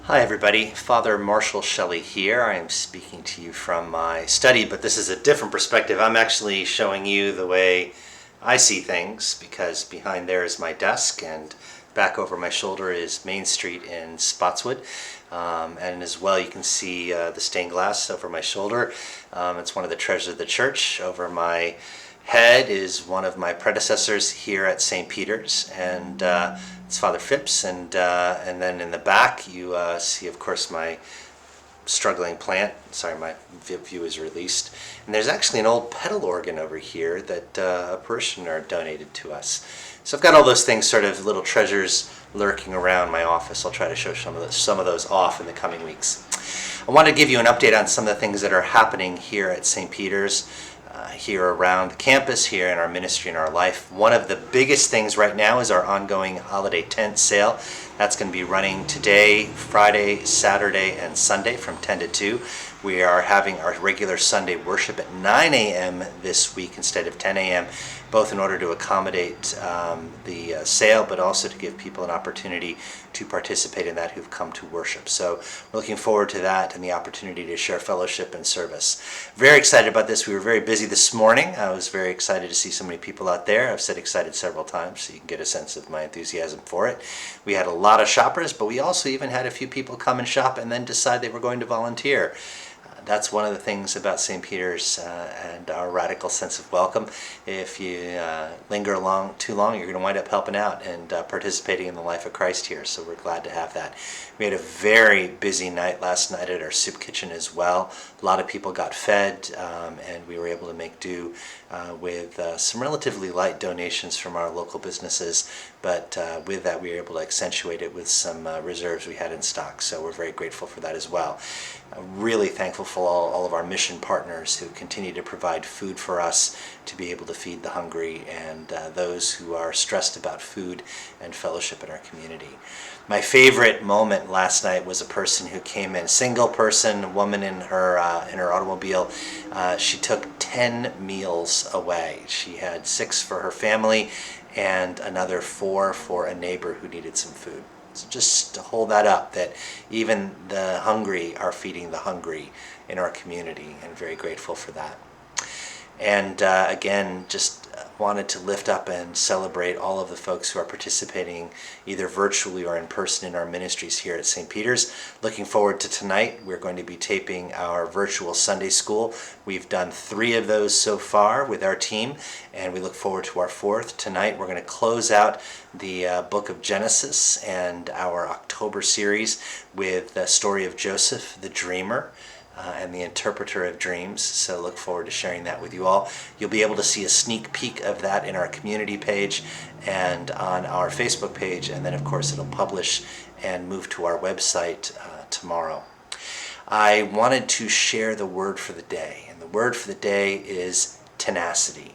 Hi everybody, Father Marshall Shelley here. I am speaking to you from my study, but this is a different perspective. I'm actually showing you the way I see things because behind there is my desk and back over my shoulder is Main Street in Spotswood. And as well you can see the stained glass over my shoulder. It's one of the treasures of the church. Over my head is one of my predecessors here at St. Peter's, and it's Father Phipps, and then in the back you see, of course, my struggling plant. Sorry, my view is released. And there's actually an old pedal organ over here that a parishioner donated to us. So I've got all those things, sort of little treasures lurking around my office. I'll try to show some of those off in the coming weeks. I want to give you an update on some of the things that are happening here at St. Peter's. Here around campus, here in our ministry and our life. One of the biggest things right now is our ongoing holiday tent sale. That's going to be running today, Friday, Saturday, and Sunday from 10 to 2. We are having our regular Sunday worship at 9 a.m. this week instead of 10 a.m., both in order to accommodate the sale, but also to give people an opportunity to participate in that who've come to worship. So we're looking forward to that and the opportunity to share fellowship and service. Very excited about this. We were very busy this morning. I was very excited to see so many people out there. I've said excited several times, so you can get a sense of my enthusiasm for it. We had a lot of shoppers, but we also even had a few people come and shop and then decide they were going to volunteer. That's one of the things about St. Peter's and our radical sense of welcome. If you linger too long, you're going to wind up helping out and participating in the life of Christ here. So we're glad to have that. We had a very busy night last night at our soup kitchen as well. A lot of people got fed, and we were able to make do with some relatively light donations from our local businesses. But with that, we were able to accentuate it with some reserves we had in stock. So we're very grateful for that as well. I'm really thankful for all of our mission partners who continue to provide food for us to be able to feed the hungry and those who are stressed about food and fellowship in our community. My favorite moment last night was a person who came in, single person, a woman in her automobile. She took 10 meals away. She had 6 for her family and another 4 for a neighbor who needed some food. So just to hold that up, that even the hungry are feeding the hungry in our community, and very grateful for that. And again, just wanted to lift up and celebrate all of the folks who are participating either virtually or in person in our ministries here at St. Peter's. Looking forward to tonight. We're going to be taping our virtual Sunday school. We've done 3 of those so far with our team, and we look forward to our 4th. Tonight we're going to close out the book of Genesis and our October series with the story of Joseph the dreamer. And the interpreter of dreams. So look forward to sharing that with you all. You'll be able to see a sneak peek of that in our community page and on our Facebook page, and then of course it'll publish and move to our website tomorrow. I wanted to share the word for the day, and the word for the day is tenacity.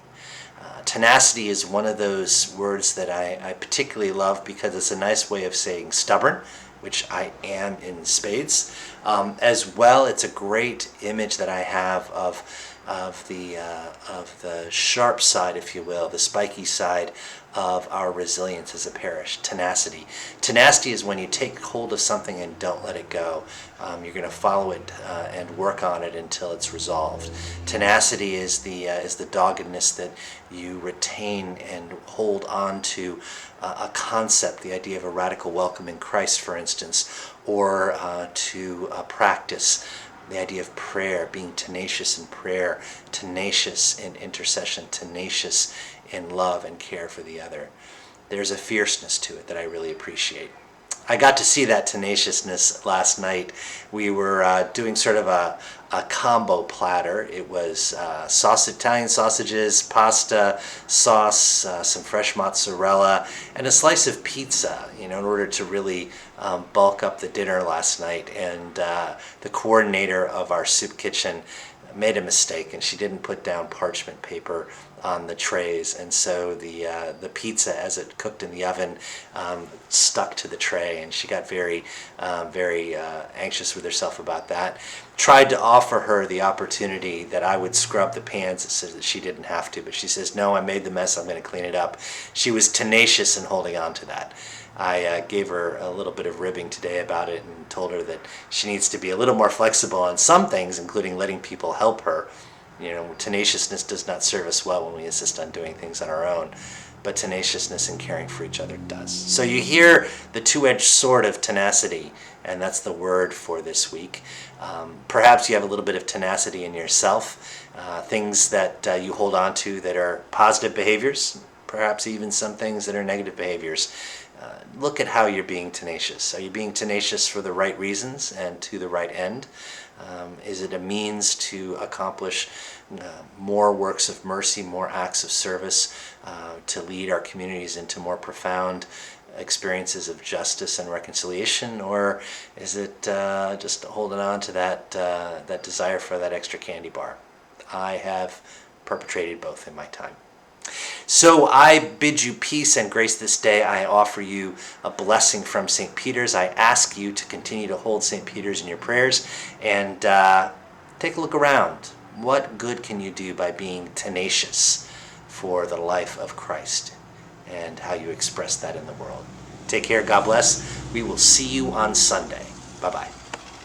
Tenacity is one of those words that I particularly love because it's a nice way of saying stubborn, which I am in spades. As well, it's a great image that I have of the sharp side, if you will, the spiky side of our resilience as a parish. Tenacity. Tenacity is when you take hold of something and don't let it go. You're going to follow it and work on it until it's resolved. Tenacity is the doggedness that you retain and hold on to a concept, the idea of a radical welcome in Christ, for instance, or to practice the idea of prayer, being tenacious in prayer, tenacious in intercession, tenacious in love and care for the other. There's a fierceness to it that I really appreciate. I got to see that tenaciousness last night. We were doing sort of a combo platter. It was Italian sausages, pasta, sauce, some fresh mozzarella, and a slice of pizza, in order to really bulk up the dinner last night. And the coordinator of our soup kitchen made a mistake, and she didn't put down parchment paper on the trays, and so the pizza, as it cooked in the oven, stuck to the tray, and she got very anxious with herself about that. Tried to offer her the opportunity that I would scrub the pans so that she didn't have to, but she says, no, I made the mess, I'm going to clean it up. She was tenacious in holding on to that. I gave her a little bit of ribbing today about it and told her that she needs to be a little more flexible on some things, including letting people help her. You know, tenaciousness does not serve us well when we insist on doing things on our own, but tenaciousness and caring for each other does. So you hear the two-edged sword of tenacity, and that's the word for this week. Perhaps you have a little bit of tenacity in yourself, things that you hold on to that are positive behaviors, perhaps even some things that are negative behaviors. Look at how you're being tenacious. Are you being tenacious for the right reasons and to the right end? Is it a means to accomplish more works of mercy, more acts of service, to lead our communities into more profound experiences of justice and reconciliation? Or is it just holding on to that desire for that extra candy bar? I have perpetrated both in my time. So I bid you peace and grace this day. I offer you a blessing from St. Peter's. I ask you to continue to hold St. Peter's in your prayers and take a look around. What good can you do by being tenacious for the life of Christ and how you express that in the world? Take care. God bless. We will see you on Sunday. Bye-bye.